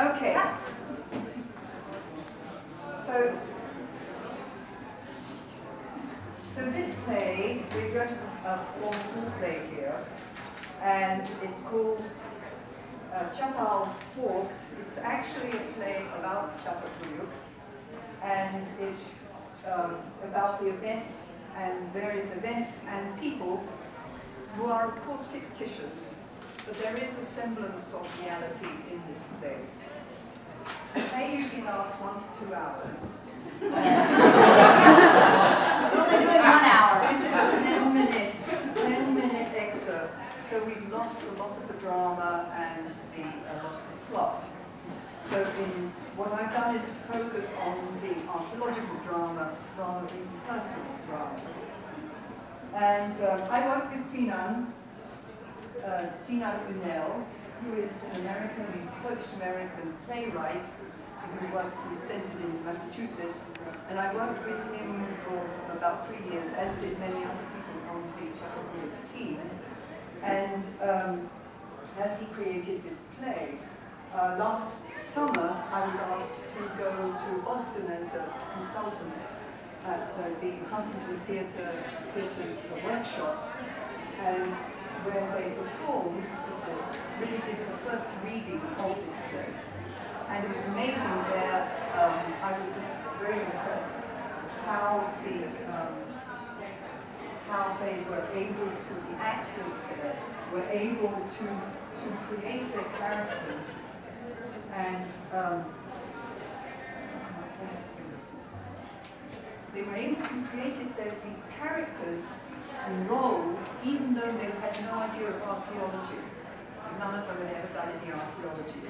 Okay. So this play, we're going to perform a small play here, and it's called Chatal Forked. It's actually a play about Çatal, and it's about the events and various events and people who are of course fictitious, but there is a semblance of reality in this play. The play usually lasts 1 to 2 hours. We're doing 1 hour. This is a 10-minute excerpt, so we've lost a lot of the drama and a lot of the plot. So what I've done is to focus on the archaeological drama rather than personal drama. And I work with Sinan Ünel, who is an Polish-American playwright who's centered in Massachusetts, and I worked with him for about 3 years, as did many other people on the Chatal team. And as he created this play, last summer I was asked to go to Boston as a consultant at the Huntington Theatre's workshop, and where they performed, really did the first reading of this play. And it was amazing there. I was just very impressed how they were able to, the actors there were able to create their characters, and they were able to create these characters and roles, even though they had no idea of archaeology. None of them had ever done any archaeology.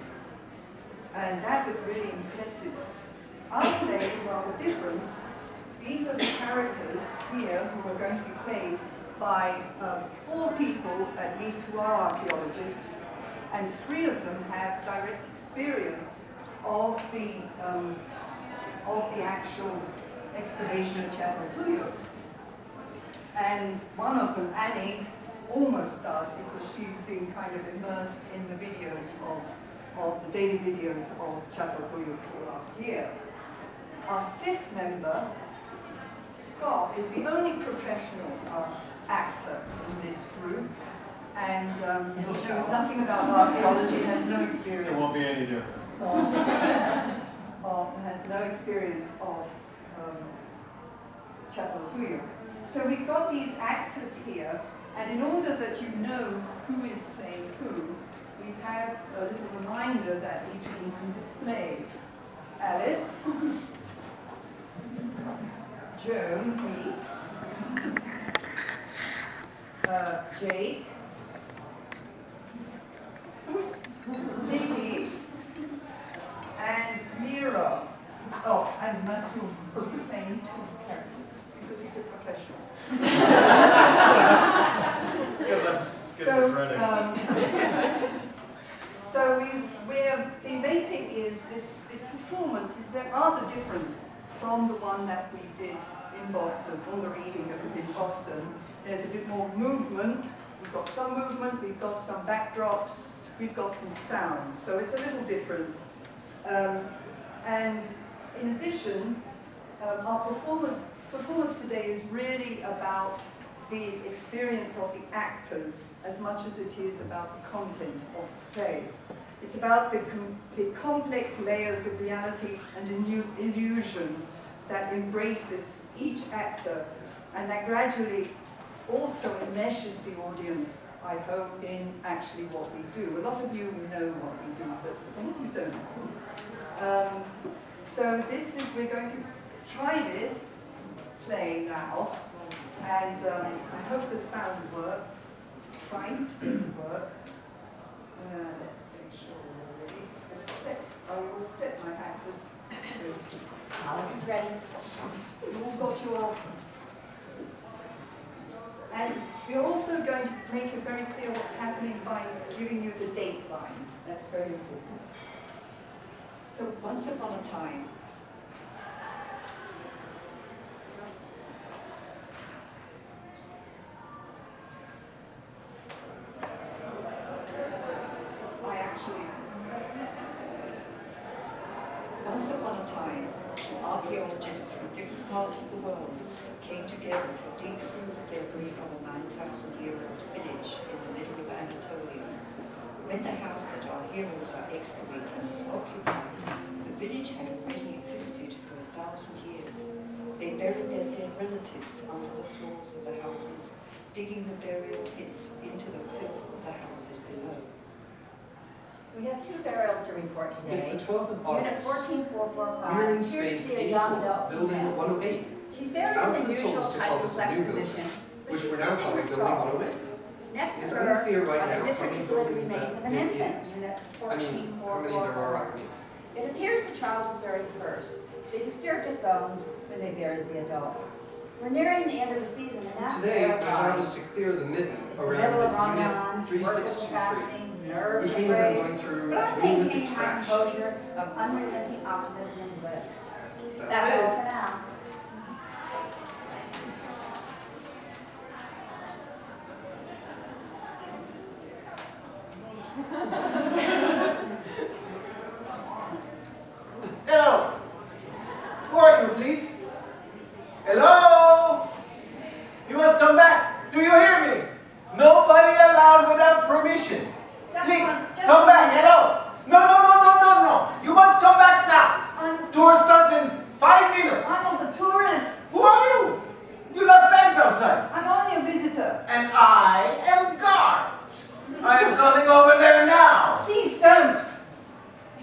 And that was really impressive. Our play is rather different. These are the characters here who are going to be played by 4 people, at least, who are archaeologists, and 3 of them have direct experience of the actual excavation of Çatal. And one of them, Annie, almost does, because she's been kind of immersed in the videos of the daily videos of Çatal for last year. Our 5th member, Scott, is the only professional actor in this group, and he knows nothing about archaeology, has no experience. There won't be any difference. Has no experience of Çatal. So we've got these actors here, and in order that you know who is playing who, we have a little reminder that each of them can display. Alice, Joan, me, Jake, Nikki, and Mira. Oh, and Masoum, who's playing 2 characters, because he's a professional. So the main thing is this performance is rather different from the one that we did in Boston, from the reading that was in Boston. There's a bit more movement. We've got some movement, we've got some backdrops, we've got some sounds, so it's a little different. And in addition, our performance today is really about the experience of the actors as much as it is about the content of the play. It's about the complex layers of reality and a new illusion that embraces each actor, and that gradually also enmeshes the audience, I hope, in actually what we do. A lot of you know what we do, but some of you don't. So we're going to try this play now, and I hope the sound works. Trying to work. Let's make sure we're ready. Set. Are you all set, my actors? Alice is ready. You've all got your... And we're also going to make it very clear what's happening by giving you the date line. That's very important. So once upon a time, Once upon a time, some archaeologists from different parts of the world came together to dig through the debris of a 9,000-year-old village in the middle of Anatolia. When the house that our heroes are excavating was occupied, the village had already existed for 1,000 years. They buried their dead relatives under the floors of the houses, digging the burial pits into the fill of the houses below. We have 2 burials to report today. It's the 12th of Unit August. 14445. We're in Appears space to be a young 84, adult building female. 108, She's buried Alice in the has told usual us to call this a type new of building, position, but which she's we're now missing calling her building skull. 108. Next It's to her unclear right are now the how many disarticulated buildings remains of that an this infant, is. Unit I mean, how many there are, 14444. I mean. It appears the child was buried first. They disturbed his bones when they buried the adult. We're nearing the end of the season, and that's Today, my terrifying. job is to clear the midden It's the around middle of the Ramadan, unit workable 3623, fasting, nerves which and means I'm brave, going through but I'm unit maintaining my trash. composure of unrelenting optimism and bliss. That's That's all it. for now. Hello. Who are you, please? Hello? You must come back. Do you hear me? Nobody allowed without permission. Please, come back. Hello? No. You must come back now. Tour starts in 5 minutes. I'm not a tourist. Who are you? You left bags outside. I'm only a visitor. And I am guard. I am coming over there now. Please don't.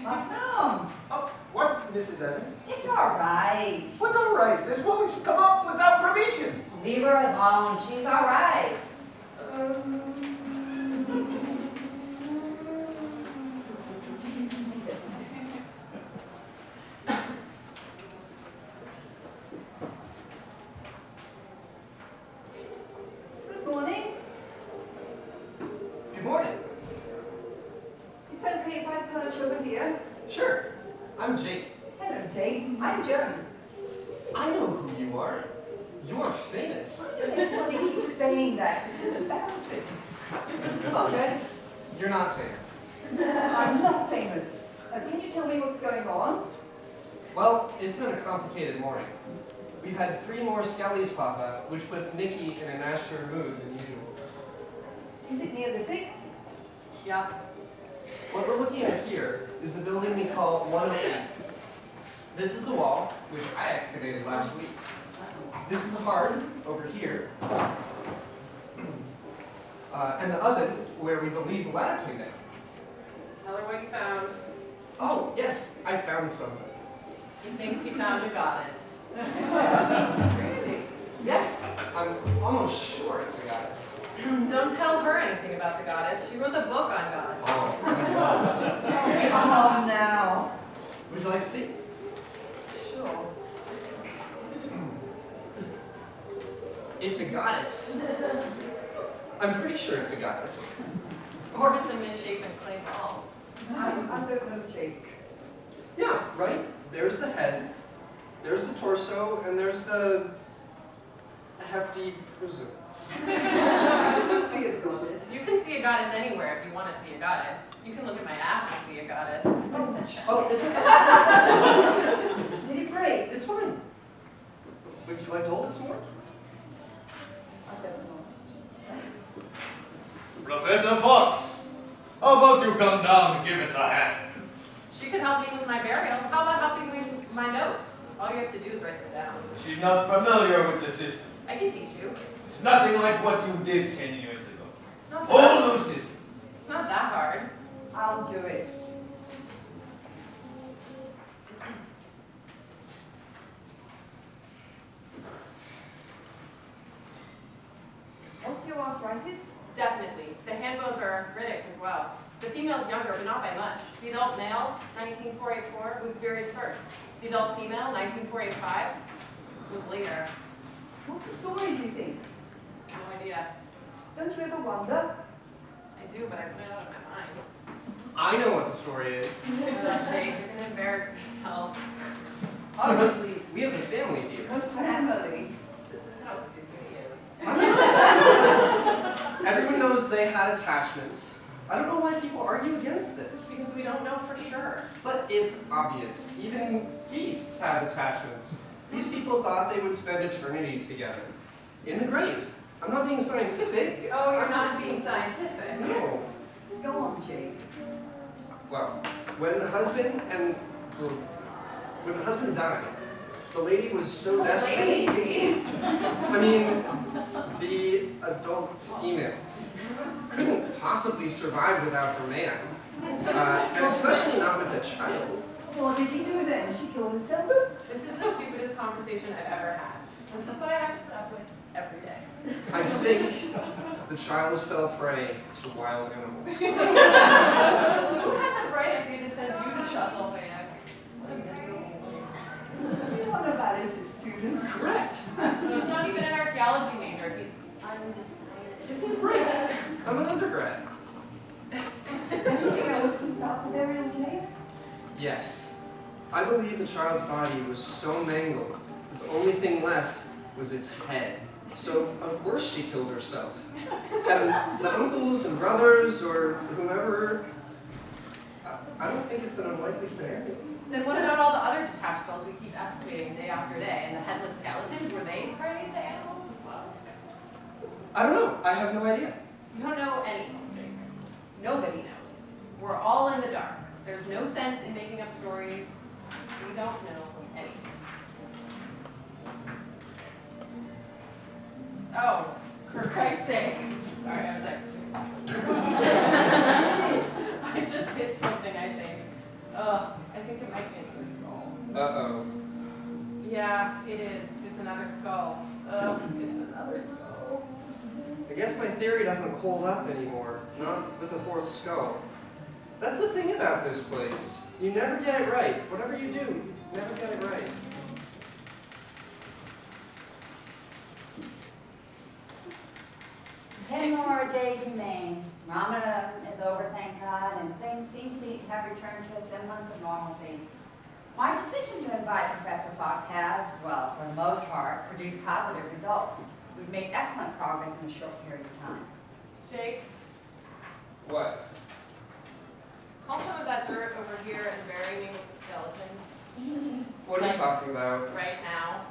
Awesome. Oh, what, Mrs. Evans? It's all right. What all right? This woman should come up without permission. Leave her alone. She's all right. Good morning. Good morning. It's okay if I perch over here. Sure. I'm Jake. Hello, Jake. I'm Joan. I know who you are. You're famous. Why does everybody keep saying that? It's embarrassing. Okay. You're not famous. I'm not famous. Can you tell me what's going on? Well, it's been a complicated morning. We've had 3 more skellies pop up, which puts Nikki in a nastier mood than usual. Is it Neolithic? Yeah. What we're looking at here is the building we call 108. This is the wall, which I excavated last week. This is the hearth over here. And the oven, where we believe the ladder came down. Tell her what you found. Oh, yes, I found something. He thinks he found a goddess. Really? Yes, I'm almost sure it's a goddess. Don't tell her anything about the goddess. She wrote the book on goddess. Oh, my God. Oh, come on now. Would you like to see? Sure. It's a goddess. I'm pretty sure it's a goddess. Or it's a misshapen clay ball. I don't know, Jake. Yeah, right? There's the head, there's the torso, and there's the hefty bosom. Could be a goddess. You can see a goddess anywhere if you want to see a goddess. You can look at my ass and see a goddess. Oh, is it? Did it break? It's fine. Would you like to hold it some more? I don't know. Professor Fox, how about you come down and give us a hand? She could help me with my burial. How about helping me with my notes? All you have to do is write them down. She's not familiar with the system. I can teach you. It's nothing like what you did 10 years ago. It's not Whole that, new system. it's not that hard. I'll do it. Osteoarthritis? Definitely. The hand bones are arthritic as well. The female's younger, but not by much. The adult male, 19484, was buried first. The adult female, 19485, was later. What's the story, do you think? No idea. Don't you ever wonder? I do, but I put it out of my mind. I know what the story is. Jake, you're gonna embarrass yourself. Honestly, we have a family here. Good family. This is how stupid he is. I'm not stupid. Everyone knows they had attachments. I don't know why people argue against this. Because we don't know for sure. But it's obvious. Even geese have attachments. These people thought they would spend eternity together. In the grave. I'm not being scientific. Oh, you're I'm not being scientific. No. Go on, Jake. Well, when the husband died, the lady was so desperate. Lady. I mean, the adult female couldn't possibly survive without her man, and especially not with a child. What did you do then? She killed herself? This is the stupidest conversation I've ever had. This is what I have to put up with every day. I think the child fell prey to wild animals. Who had the bright idea to send you to Chatal back? What a miserable place. One of Alice's students. Correct. He's not even an archaeology major. He's undecided. Right. I'm an undergrad. Anything else about the burial, Jake? Yes. I believe the child's body was so mangled that the only thing left was its head. So, of course, she killed herself. And the uncles and brothers or whomever, I don't think it's an unlikely scenario. Then what about all the other detached skulls we keep excavating day after day? And the headless skeletons, were they prey to animals as well? I don't know. I have no idea. You don't know anything, Jake. Nobody knows. We're all in the dark. There's no sense in making up stories. We don't know anything. Oh, for Christ's sake. Sorry, I was I just hit something, I think. I think it might be another skull. Uh-oh. Yeah, it is. It's another skull. It's another skull. I guess my theory doesn't hold up anymore. Not with the fourth skull. That's the thing about this place. You never get it right. Whatever you do, you never get it right. 10 more days remain. Ramadan is over, thank God, and things seem to have returned to a semblance of normalcy. My decision to invite Professor Fox has, well, for the most part, produced positive results. We've made excellent progress in a short period of time. Jake, What? haul some of that dirt over here and bury me with the skeletons. What are you talking about? Right now.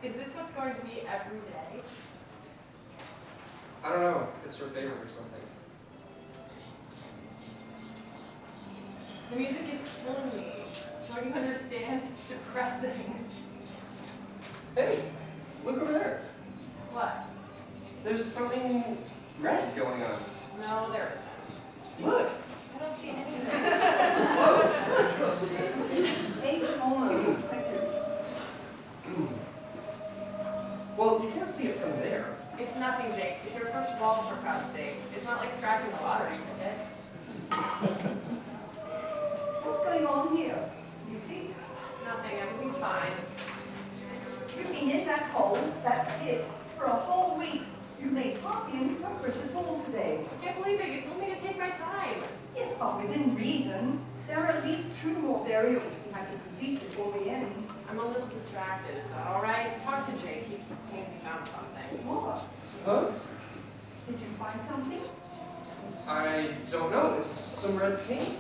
Is this what's going to be every day? I don't know. It's your favorite or something. The music is killing me. Don't you understand? It's depressing. Hey, look over there. What? There's something red going on. No, there isn't. Look. I don't see anything. Age almost. Well, you can't see it from there. It's nothing, Jake. It's your first wall, for God's sake. It's not like scratching the lottery ticket. What's going on here? You think? Nothing. Everything's fine. You've been in that hole, that pit, for a whole week. You made hardly any progress at all today. I can't believe it. You told me to take my time. Yes, but within reason. There are at least 2 more burials we have to complete before we end. I'm a little distracted. Is that all right? Talk to Jake. He thinks he found something. What? Huh? Did you find something? I don't know. It's some red paint.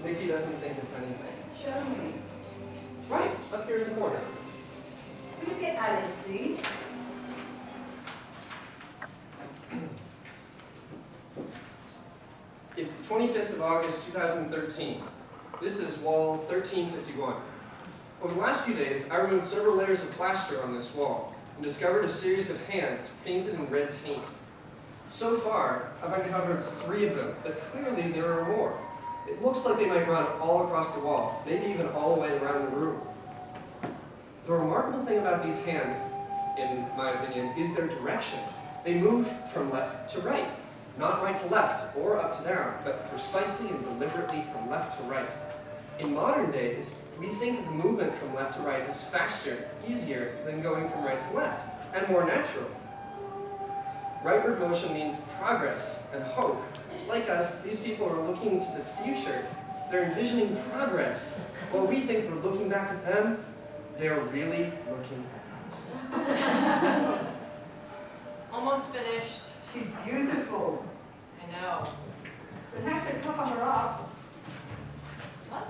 Nikki doesn't think it's anything. Show me. Right, up here in the corner. Will you get Alice, please? It's the 25th of August, 2013. This is wall 1351. Over the last few days, I removed several layers of plaster on this wall and discovered a series of hands painted in red paint. So far, I've uncovered 3 of them, but clearly there are more. It looks like they might run all across the wall, maybe even all the way around the room. The remarkable thing about these hands, in my opinion, is their direction. They move from left to right. Not right to left or up to down, but precisely and deliberately from left to right. In modern days, we think of the movement from left to right as faster, easier than going from right to left, and more natural. Rightward motion means progress and hope. Like us, these people are looking to the future. They're envisioning progress. While we think we're looking back at them, they're really looking at us. Almost finished. She's beautiful. I know. We'll have to cover her up. What?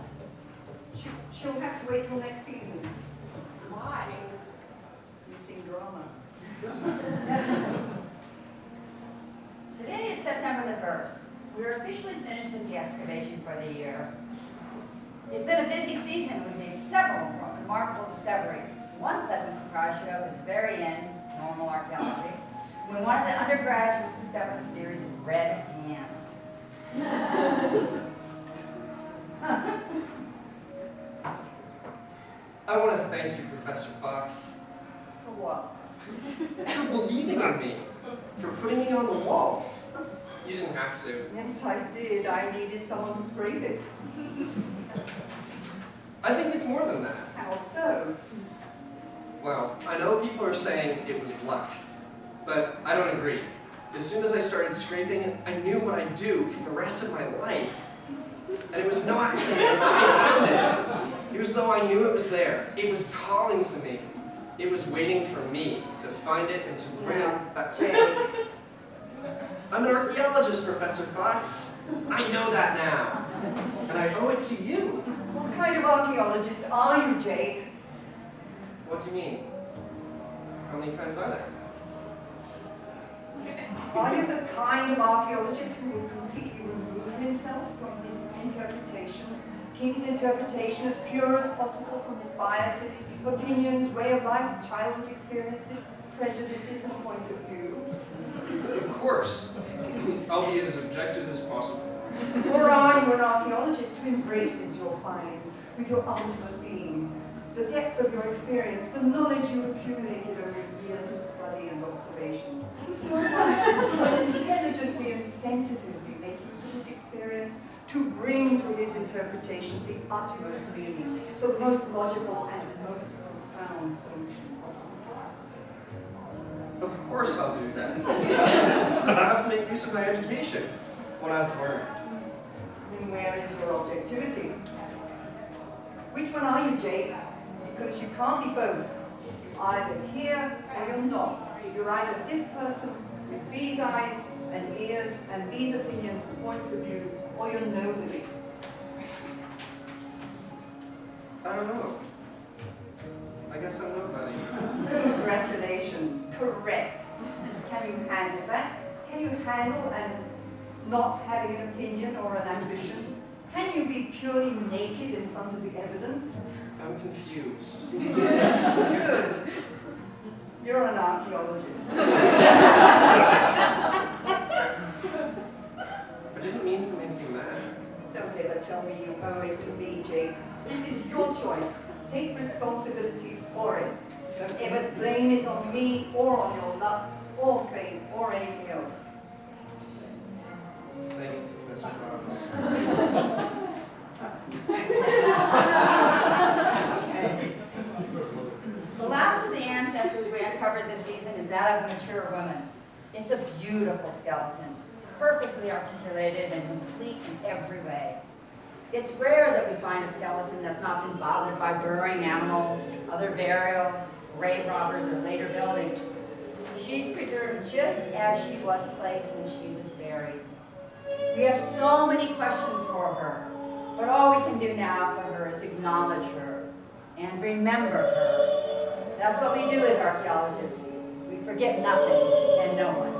She'll have to wait till next season. Why? Missing drama. Today is September the 1st. We're officially finished with the excavation for the year. It's been a busy season. We've made several remarkable discoveries. One pleasant surprise showed up at the very end, normal archaeology, when one of the undergraduates discovered a series of red hands. I want to thank you, Professor Fox, For what? for believing in me, for putting me on the wall. You didn't have to. Yes, I did. I needed someone to scrape it. I think it's more than that. How so? Well, I know people are saying it was luck, but I don't agree. As soon as I started scraping, I knew what I'd do for the rest of my life. And it was no accident that I found it. It was though I knew it was there. It was calling to me. It was waiting for me to find it and to bring it back. Jake. I'm an archaeologist, Professor Fox. I know that now. And I owe it to you. What kind of archaeologist are you, Jake? What do you mean? How many kinds are there? Are you the kind of archaeologist who will completely remove himself from his interpretation, keep his interpretation as pure as possible from his biases, opinions, way of life, childhood experiences, prejudices, and point of view? Of course. I'll be as objective as possible. Or are you an archaeologist who embraces your finds with your ultimate being, the depth of your experience, the knowledge you've accumulated over years of study and observation? Someone will intelligently and sensitively make use of his experience to bring to his interpretation the uttermost meaning, the most logical and most profound solution possible. Of course I'll do that. I have to make use of my education, what I've learned. Then where is your objectivity? Which one are you, Jake? Because you can't be both. You're either here or you're not. You're either this person with these eyes and ears and these opinions and points of view, or you're nobody. I don't know. I guess I'm nobody. Congratulations, correct. Can you handle that? Can you handle and not having an opinion or an ambition? Can you be purely naked in front of the evidence? I'm confused. Good. You're an archaeologist. I didn't mean to make you mad. Don't ever tell me you owe it to me, Jake. This is your choice. Take responsibility for it. Don't ever blame it on me or on your luck or fate or anything else. Thank you, Professor Fox. The last of the ancestors we uncovered this season is that of a mature woman. It's a beautiful skeleton, perfectly articulated and complete in every way. It's rare that we find a skeleton that's not been bothered by burrowing animals, other burials, grave robbers, or later buildings. She's preserved just as she was placed when she was buried. We have so many questions for her, but all we can do now for her is acknowledge her and remember her. That's what we do as archaeologists. We forget nothing and no one.